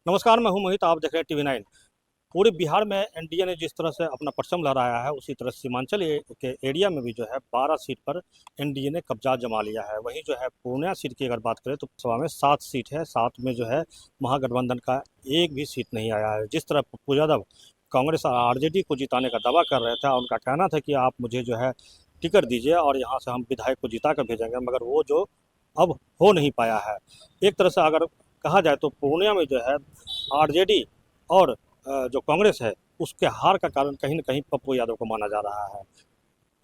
नमस्कार, मैं हूं मोहित। आप देख रहे हैं टीवी 9। पूरे बिहार में एनडीए ने जिस तरह से अपना परचम लहराया है, उसी तरह सीमांचल के एरिया में भी जो है 12 सीट पर एनडीए ने कब्जा जमा लिया है। वहीं जो है पूर्णिया सीट की अगर बात करें तो सभा में 7 सीट है। 7 में जो है महागठबंधन का एक भी सीट नहीं आया है। जिस तरह पप्पू यादव कांग्रेस और आरजेडी को जिताने का दावा कर रहे थे, उनका कहना था कि आप मुझे जो है टिकट दीजिए और यहाँ से हम विधायक को जिता कर भेजेंगे, मगर वो जो अब हो नहीं पाया है। एक तरह से अगर कहा जाए तो पूर्णिया में जो है आरजेडी और जो कांग्रेस है, उसके हार का कारण कहीं न कहीं पप्पू यादव को माना जा रहा है।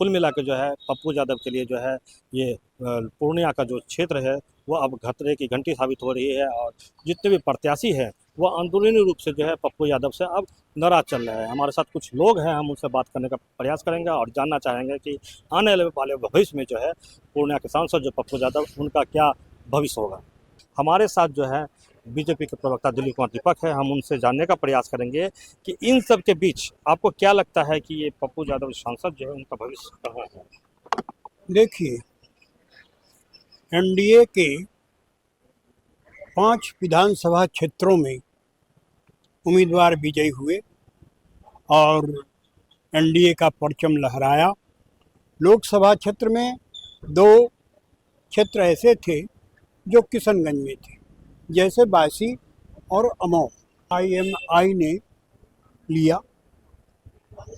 कुल मिला के जो है पप्पू यादव के लिए जो है ये पूर्णिया का जो क्षेत्र है वो अब खतरे की घंटी साबित हो रही है, और जितने भी प्रत्याशी हैं वो अंदरूनी रूप से जो है पप्पू यादव से अब नाराज चल रहे हैं। हमारे साथ कुछ लोग हैं, हम उनसे बात करने का प्रयास करेंगे और जानना चाहेंगे कि आने वाले भविष्य में जो है पूर्णिया के सांसद जो पप्पू यादव, उनका क्या भविष्य होगा। हमारे साथ जो है बीजेपी के प्रवक्ता दिलीप कुमार दीपक है। हम उनसे जानने का प्रयास करेंगे कि इन सब के बीच आपको क्या लगता है कि ये पप्पू यादव सांसद जो है उनका भविष्य कहाँ है। देखिए, एनडीए के 5 विधानसभा क्षेत्रों में उम्मीदवार विजयी हुए और एनडीए का परचम लहराया। लोकसभा क्षेत्र में 2 क्षेत्र ऐसे थे जो किशनगंज में थे, जैसे बायसी और अमौह। आईएमआई ने लिया,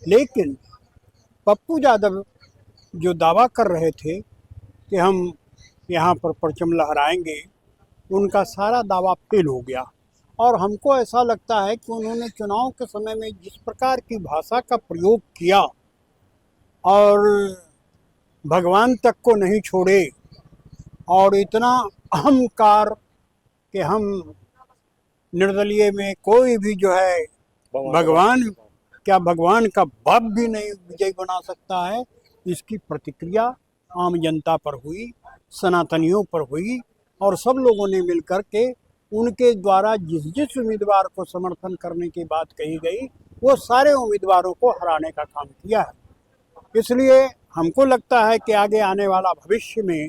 लेकिन पप्पू यादव जो दावा कर रहे थे कि हम यहाँ पर परचम लहराएंगे, उनका सारा दावा फेल हो गया। और हमको ऐसा लगता है कि उन्होंने चुनाव के समय में जिस प्रकार की भाषा का प्रयोग किया और भगवान तक को नहीं छोड़े, और इतना अहंकार कि हम निर्दलीय में कोई भी जो है भगवान का बाप भी नहीं विजय बना सकता है, इसकी प्रतिक्रिया आम जनता पर हुई, सनातनियों पर हुई, और सब लोगों ने मिलकर के उनके द्वारा जिस जिस उम्मीदवार को समर्थन करने की बात कही गई, वो सारे उम्मीदवारों को हराने का काम किया है। इसलिए हमको लगता है कि आगे आने वाला भविष्य में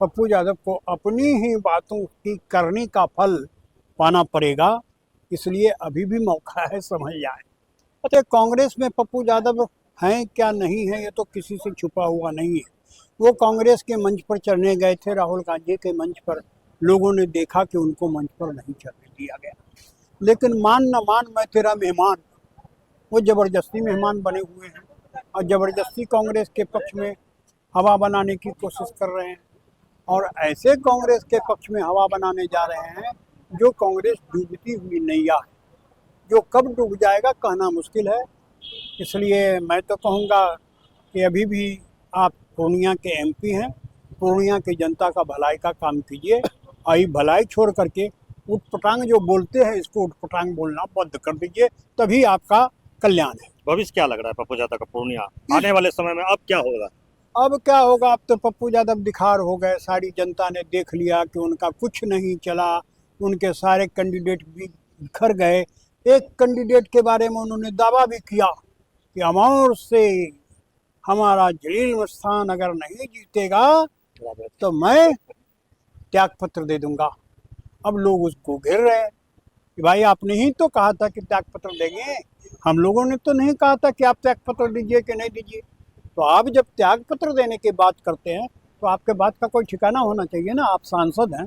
पप्पू यादव को अपनी ही बातों की करने का फल पाना पड़ेगा। इसलिए अभी भी मौका है, समझ जाए। अच्छा, कांग्रेस में पप्पू यादव हैं क्या नहीं है, ये तो किसी से छुपा हुआ नहीं है। वो कांग्रेस के मंच पर चढ़ने गए थे, राहुल गांधी के मंच पर। लोगों ने देखा कि उनको मंच पर नहीं चढ़ने दिया गया, लेकिन मान न मान मैं तेरा मेहमान, वो जबरदस्ती मेहमान बने हुए हैं और जबरदस्ती कांग्रेस के पक्ष में हवा बनाने की कोशिश कर रहे हैं। और ऐसे कांग्रेस के पक्ष में हवा बनाने जा रहे हैं जो कांग्रेस डूबती हुई नैया है, जो कब डूब जाएगा कहना मुश्किल है। इसलिए मैं तो कहूँगा कि अभी भी आप पूर्णिया के एमपी हैं, पूर्णिया की जनता का भलाई का काम कीजिए। आई भलाई छोड़ करके उटपटांग जो बोलते हैं, इसको उटपटांग बोलना बंद कर दीजिए, तभी आपका कल्याण है। भविष्य क्या लग रहा है पप्पू यादव का पूर्णिया आने वाले समय में अब क्या होगा। अब क्या होगा, अब तो पप्पू यादव दिखार हो गए। सारी जनता ने देख लिया कि उनका कुछ नहीं चला, उनके सारे कैंडिडेट भी बिखर गए। एक कैंडिडेट के बारे में उन्होंने दावा भी किया कि अमौर से हमारा जलील स्थान अगर नहीं जीतेगा तो मैं त्याग पत्र दे दूंगा। अब लोग उसको घेर रहे हैं कि भाई आपने ही तो कहा था कि त्याग पत्र देंगे, हम लोगों ने तो नहीं कहा था कि आप त्याग पत्र दीजिए कि नहीं दीजिए। तो आप जब त्याग पत्र देने की बात करते हैं तो आपके बात का कोई ठिकाना होना चाहिए ना। आप सांसद हैं,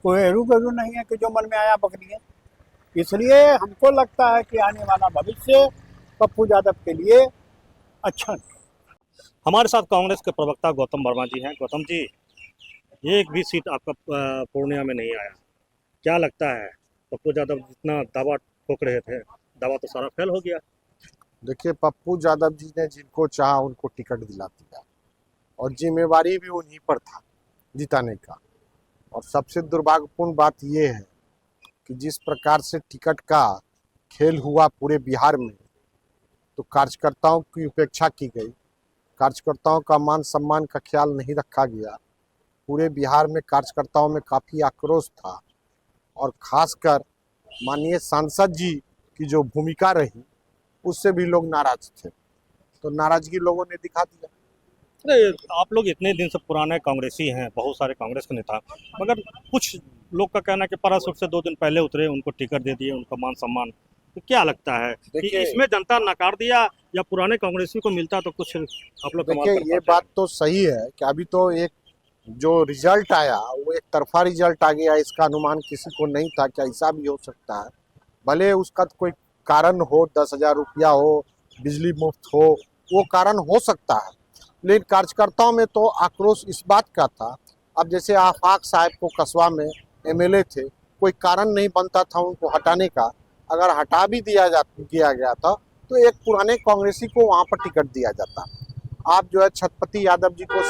कोई हरू गरू नहीं है कि जो मन में आया बक दिए। इसलिए हमको लगता है कि आने वाला भविष्य पप्पू यादव के लिए अच्छा नहीं। हमारे साथ कांग्रेस के प्रवक्ता गौतम वर्मा जी हैं। गौतम जी, एक भी सीट आपका पूर्णिया में नहीं आया, क्या लगता है। पप्पू यादव जितना दावा ठोक रहे थे, दावा तो सारा फेल हो गया। देखिए, पप्पू यादव जी ने जिनको चाहा उनको टिकट दिला दिया, और जिम्मेवारी भी उन्हीं पर था जिताने का। और सबसे दुर्भाग्यपूर्ण बात यह है कि जिस प्रकार से टिकट का खेल हुआ पूरे बिहार में, तो कार्यकर्ताओं की उपेक्षा की गई, कार्यकर्ताओं का मान सम्मान का ख्याल नहीं रखा गया। पूरे बिहार में कार्यकर्ताओं में काफ़ी आक्रोश था, और खासकर माननीय सांसद जी की जो भूमिका रही, उससे भी लोग नाराज थे। तो नाराजगी लोगों ने दिखा दिया। अरे, आप लोग इतने दिन से पुराने कांग्रेसी हैं, बहुत सारे कांग्रेस के नेता, मगर कुछ लोग का कहना है कि पैराशूट से 2 दिन पहले उतरे, उनको टिकट दे दिए, उनका मान सम्मान। तो क्या लगता है कि देखिए- इसमें जनता नकार दिया या पुराने कांग्रेसी को मिलता तो कुछ आप लोग कमाल देखिए कर ये पाते? बात तो सही है कि अभी तो एक जो रिजल्ट आया वो एक तरफा रिजल्ट आ गया, इसका अनुमान किसी को नहीं था कि ऐसा भी हो सकता है। भले उसका तो कोई कारण हो, 10,000 रुपया हो, बिजली मुफ्त हो, वो कारण हो सकता है, लेकिन कार्यकर्ताओं में तो आक्रोश इस बात का था। अब जैसे आफाक साहब को कस्बा में एमएलए थे, कोई कारण नहीं बनता था उनको हटाने का, अगर हटा भी दिया गया था तो एक पुराने कांग्रेसी को वहाँ पर टिकट दिया जाता। आप जो है छत्रपति यादव जी को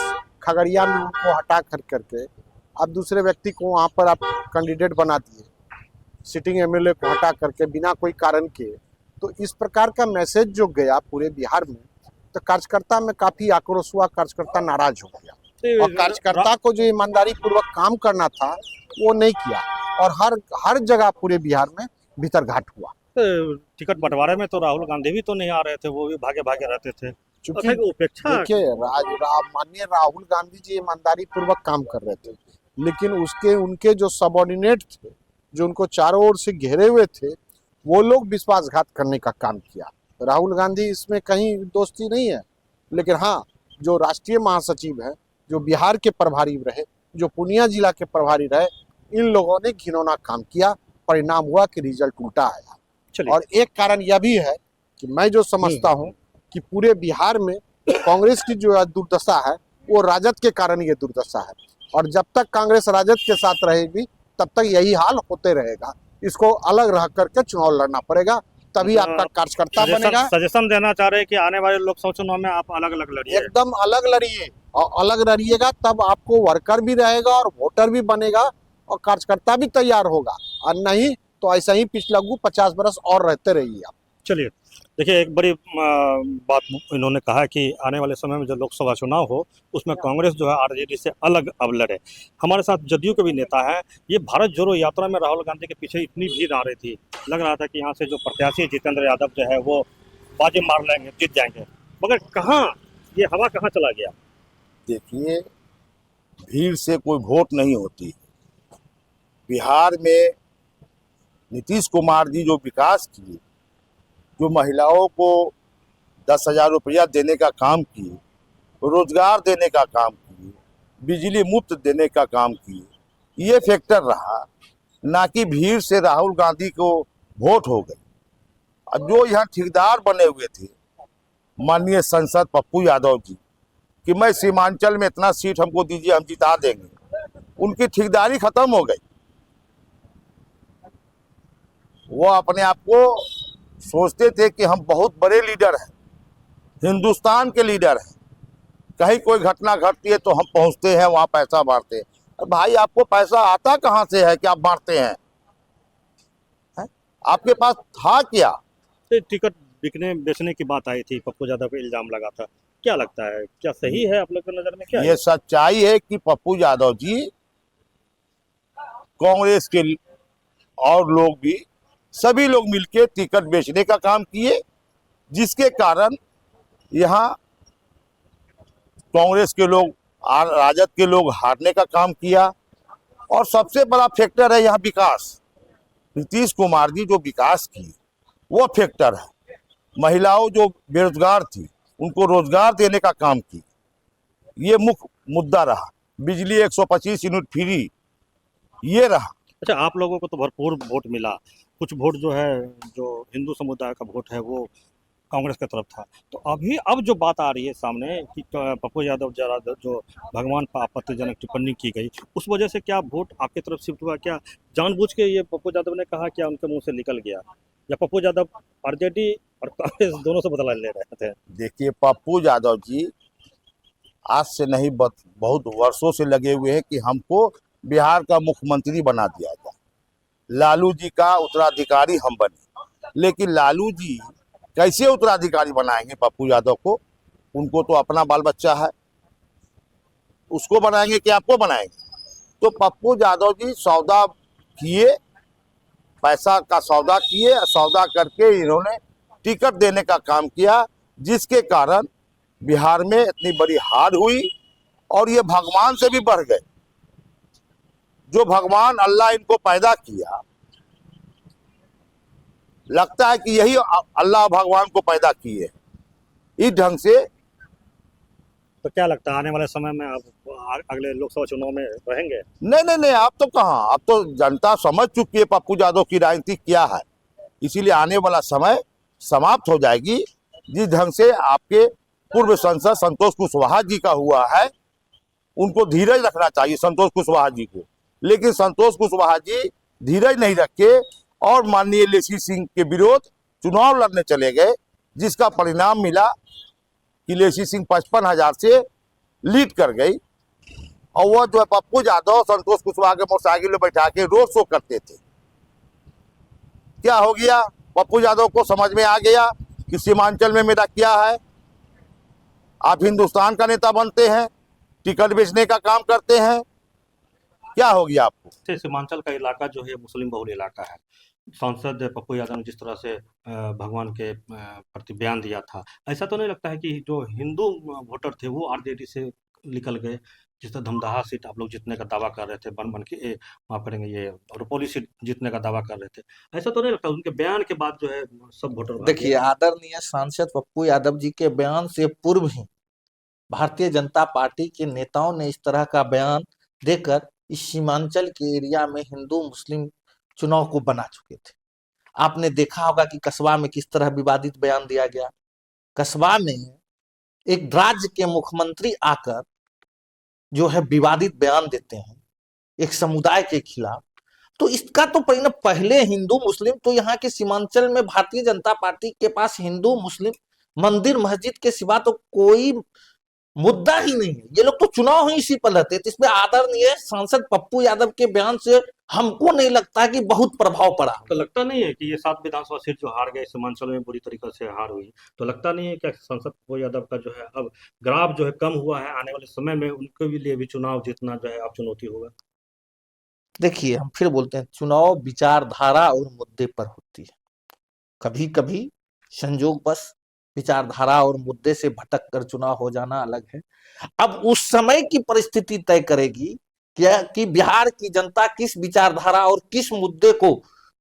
खगड़िया में उनको हटा करके अब दूसरे व्यक्ति को वहाँ पर आप कैंडिडेट बना दिए, सिटिंग एमएलए को हटा करके बिना कोई कारण के। तो इस प्रकार का मैसेज जो गया पूरे बिहार में, तो कार्यकर्ता में काफी आक्रोश हुआ, कार्यकर्ता नाराज हो गया और कार्यकर्ता को जो ईमानदारी पूर्वक काम करना था वो नहीं किया और हर जगह पूरे बिहार में भीतर घाट हुआ। टिकट बंटवारे में तो राहुल गांधी भी तो नहीं आ रहे थे, वो भी भागे भागे रहते थे। चूंकि तो उपेक्षा देखिए माननीय राहुल गांधी जी ईमानदारी पूर्वक काम कर रहे थे, लेकिन उनके जो सबऑर्डिनेट थे, जो उनको चारों ओर से घेरे हुए थे, वो लोग विश्वासघात करने का काम किया। राहुल गांधी इसमें कहीं दोस्ती नहीं है, लेकिन हाँ, जो राष्ट्रीय महासचिव है, जो बिहार के प्रभारी रहे, जो पूर्णिया जिला के प्रभारी रहे, इन लोगों ने घिनौना काम किया, परिणाम हुआ कि रिजल्ट उल्टा आया। चलिए। और एक कारण यह भी है कि मैं जो समझता हूँ कि पूरे बिहार में कांग्रेस की जो दुर्दशा है वो राजद के कारण ये दुर्दशा है, और जब तक कांग्रेस राजद के साथ रहेगी तब तक यही हाल होते रहेगा। इसको अलग रह करके चुनाव लड़ना पड़ेगा, तभी आपका कार्यकर्ता बनेगा। सजेशन देना चाह रहे हैं कि आने वाले लोकसभा चुनाव में आप अलग अलग लड़िए। एकदम अलग लड़िए, और अलग लड़िएगा तब आपको वर्कर भी रहेगा और वोटर भी बनेगा और कार्यकर्ता भी तैयार होगा, और नहीं तो ऐसा ही पिछलग्गू 50 बरस और रहते रहिए आप। चलिए, देखिए एक बड़ी बात इन्होंने कहा कि आने वाले समय में जो लोकसभा चुनाव हो उसमें कांग्रेस जो है आरजेडी से अलग अब लड़े। हमारे साथ जदयू के भी नेता हैं। ये भारत जोड़ो यात्रा में राहुल गांधी के पीछे इतनी भीड़ आ रही थी, लग रहा था कि यहाँ से जो प्रत्याशी जितेंद्र यादव जो है वो बाजी मार लेंगे, जीत जाएंगे, मगर कहाँ ये हवा कहाँ चला गया? देखिए, भीड़ से कोई वोट नहीं होती। बिहार में नीतीश कुमार जी जो विकास किए, जो महिलाओं को 10,000 रुपया देने का काम किए, रोजगार देने का काम किए, बिजली मुफ्त देने का काम किए, ये फैक्टर रहा, ना कि भीड़ से राहुल गांधी को वोट हो गई। और जो यहाँ ठेकेदार बने हुए थे माननीय सांसद पप्पू यादव जी कि मैं सीमांचल में इतना सीट हमको दीजिए, हम जिता देंगे, उनकी ठेकेदारी खत्म हो गई। वो अपने आप को सोचते थे कि हम बहुत बड़े लीडर हैं, हिंदुस्तान के लीडर हैं, कहीं कोई घटना घटती है तो हम पहुंचते हैं वहां पैसा बांटते हैं। भाई आपको पैसा आता कहां से है कि आप बांटते हैं? आपके पास था क्या? टिकट बिकने बेचने की बात आई थी, पप्पू यादव पे इल्जाम लगा था, क्या लगता है, क्या सही है आप लोग की नजर में? क्या ये सच्चाई है कि पप्पू यादव जी कांग्रेस के और लोग भी सभी लोग मिलकर टिकट बेचने का काम किए, जिसके कारण यहाँ कांग्रेस के लोग राजद के लोग हारने का काम किया। और सबसे बड़ा फैक्टर है यहाँ विकास। नीतीश कुमार जी जो विकास किए वो फैक्टर है। महिलाओं जो बेरोजगार थी उनको रोजगार देने का काम की, ये मुख्य मुद्दा रहा। बिजली 125 यूनिट फ्री, ये रहा। अच्छा, आप लोगों को तो भरपूर वोट मिला, कुछ वोट जो है जो हिंदू समुदाय का वोट है वो कांग्रेस की तरफ था। तो अब जो बात आ रही है सामने कि पप्पू यादव जरा जो भगवान पर आपत्तिजनक टिप्पणी की गई, उस वजह से क्या वोट आपकी तरफ शिफ्ट हुआ? क्या जानबूझ के ये पप्पू यादव ने कहा, क्या उनके मुंह से निकल गया, या पप्पू यादव आरजेडी और कांग्रेस दोनों से बदला ले रहे थे? देखिए, पप्पू यादव जी आज से नहीं बहुत वर्षों से लगे हुए हैं कि हमको बिहार का मुख्यमंत्री बना दिया जाए, लालू जी का उत्तराधिकारी हम बने। लेकिन लालू जी कैसे उत्तराधिकारी बनाएंगे पप्पू यादव को? उनको तो अपना बाल बच्चा है, उसको बनाएंगे कि आपको बनाएंगे? तो पप्पू यादव जी सौदा किए, पैसा का सौदा किए, सौदा करके इन्होंने टिकट देने का काम किया, जिसके कारण बिहार में इतनी बड़ी हार हुई और ये भगवान से भी बढ़ गए। जो भगवान अल्लाह इनको पैदा किया, लगता है कि यही अल्लाह भगवान को पैदा किए इस ढंग से। तो क्या लगता है आने वाले समय में आप अगले लोकसभा चुनाव में रहेंगे? नहीं नहीं नहीं, अब तो कहाँ, अब तो जनता समझ चुकी है पप्पू यादव की राजनीति क्या है, इसीलिए आने वाला समय समाप्त हो जाएगी। जिस ढंग से आपके पूर्व सांसद संतोष कुशवाहा जी का हुआ है, उनको धीरज रखना चाहिए संतोष कुशवाहा जी को, लेकिन संतोष कुशवाहा जी धीरज नहीं रखे और माननीय लेसी सिंह के विरोध चुनाव लड़ने चले गए, जिसका परिणाम मिला कि लेसी सिंह 55,000 से लीड कर गई। और वह जो है पप्पू यादव संतोष कुशवाहा के मोटरसाइकिल में बैठा के रोड शो करते थे। क्या हो गया, पप्पू यादव को समझ में आ गया कि सीमांचल में मेरा क्या है। आप हिंदुस्तान का नेता बनते हैं, टिकट बेचने का काम करते हैं, क्या हो गया आपको? सीमांचल का इलाका जो है मुस्लिम बहुल इलाका है। सांसद पप्पू यादव ने जिस तरह से भगवान के प्रति बयान दिया था, ऐसा तो नहीं लगता है कि जो हिंदू वोटर थे वो आरजेडी से निकल गए? जिस तरह धमदाहा सीट आप लोग जीतने का दावा कर रहे थे, बन के माफ करेंगे ये रुपौली सीट जीतने का दावा कर रहे थे, ऐसा तो नहीं लगता उनके बयान के बाद जो है सब वोटर भाग देखिए, गए? आदरणीय सांसद पप्पू यादव जी के बयान से पूर्व ही भारतीय जनता पार्टी के नेताओं ने इस तरह का बयान देकर इस सीमांचल के एरिया में हिंदू मुस्लिम चुनाव को बना चुके थे। आपने देखा होगा कि कसबा में किस तरह विवादित बयान दिया गया। कसबा में एक राज्य के मुख्यमंत्री आकर जो है विवादित बयान देते हैं एक समुदाय के खिलाफ, तो इसका तो परिणाम पहले हिंदू मुस्लिम, तो यहाँ के सीमांचल में भारतीय जनता पार्टी के पास हिंदू मुस्लिम मंदिर मस्जिद के सिवा तो कोई मुद्दा ही नहीं है। ये लोग तो चुनाव ही इसी पर रहते। तो इसमें आदरणीय सांसद पप्पू यादव के बयान से हमको नहीं लगता कि बहुत प्रभाव पड़ा। तो लगता नहीं है कि ये 7 विधानसभा सीट जो हार गए सीमांचल में बुरी तरीके से हार हुई, तो लगता नहीं है कि सांसद पप्पू यादव का जो है अब ग्राफ जो है कम हुआ है, आने वाले समय में उनके लिए भी चुनाव जीतना जो है अब चुनौती होगा? देखिए, हम फिर बोलते हैं, चुनाव विचारधारा और मुद्दे पर होती है। कभी कभी संयोगवश विचारधारा और मुद्दे से भटक कर चुनाव हो जाना अलग है। अब उस समय की परिस्थिति तय करेगी कि बिहार की जनता किस विचारधारा और किस मुद्दे को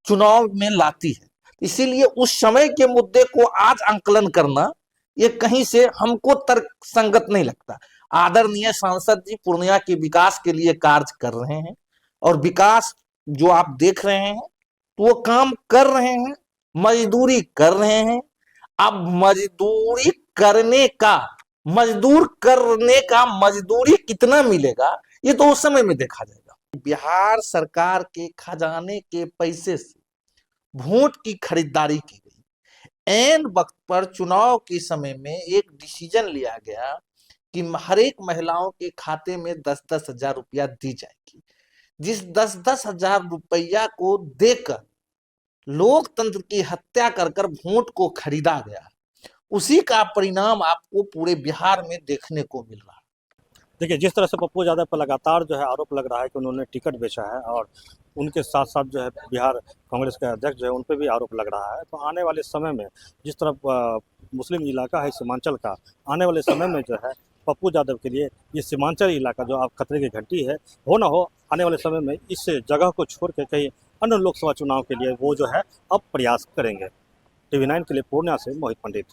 चुनाव में लाती है। इसीलिए उस समय के मुद्दे को आज आंकलन करना ये कहीं से हमको तर्क संगत नहीं लगता। आदरणीय सांसद जी पूर्णिया के विकास के लिए कार्य कर रहे हैं और विकास जो आप देख रहे हैं तो वो काम कर रहे हैं, मजदूरी कर रहे हैं। अब मजदूरी करने का मजदूरी कितना मिलेगा ये तो उस समय में देखा जाएगा। बिहार सरकार के खजाने के पैसे से वोट की खरीदारी की गई। एन वक्त पर चुनाव के समय में एक डिसीजन लिया गया कि हर एक महिलाओं के खाते में 10-10 हजार रुपया दी जाएगी। जिस 10-10 हजार रुपया को देकर लोकतंत्र की हत्या कर वोट को खरीदा गया, उसी का परिणाम आपको पूरे बिहार में देखने को मिल रहा है। देखिए, जिस तरह से पप्पू यादव पर लगातार जो है आरोप लग रहा है कि उन्होंने टिकट बेचा है, और उनके साथ साथ जो है बिहार कांग्रेस के अध्यक्ष जो है उन पर भी आरोप लग रहा है, तो आने वाले समय में जिस तरह मुस्लिम इलाका है सीमांचल का, आने वाले समय में जो है पप्पू यादव के लिए ये सीमांचल इलाका जो आप खतरे की घंटी है, हो ना हो आने वाले समय में इस जगह को छोड़ के कहीं अन्य लोकसभा चुनाव के लिए वो जो है अब प्रयास करेंगे। TV9 के लिए पूर्णिया से मोहित पंडित।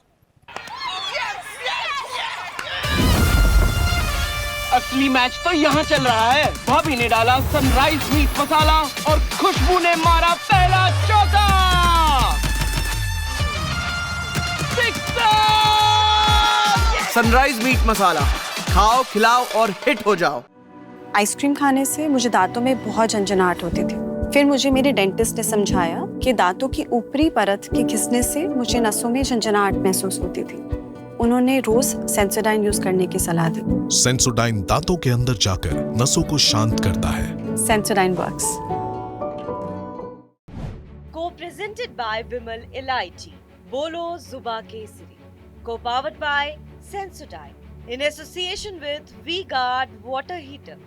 असली मैच तो यहाँ चल रहा है। भाभी ने डाला सनराइज मीट मसाला और खुशबू ने मारा पहला चौका। सनराइज मीट मसाला, खाओ खिलाओ और हिट हो जाओ। आइसक्रीम खाने से मुझे दांतों में बहुत झंझनाहट होती थी। फिर मुझे मेरे डेंटिस्ट ने समझाया कि दांतों की ऊपरी परत के घिसने से मुझे नसों में झंझनाहट महसूस होती थी। उन्होंने रोज सेंसोडाइन यूज करने की सलाह दी। सेंसोडाइन दांतों के अंदर जाकर नसों को शांत करता है। Sensodyne works. Co-presented by Vimal Elaichi, Bolo Zuba Kesari. Co-powered by Sensodyne in association with V-Guard Water Heater.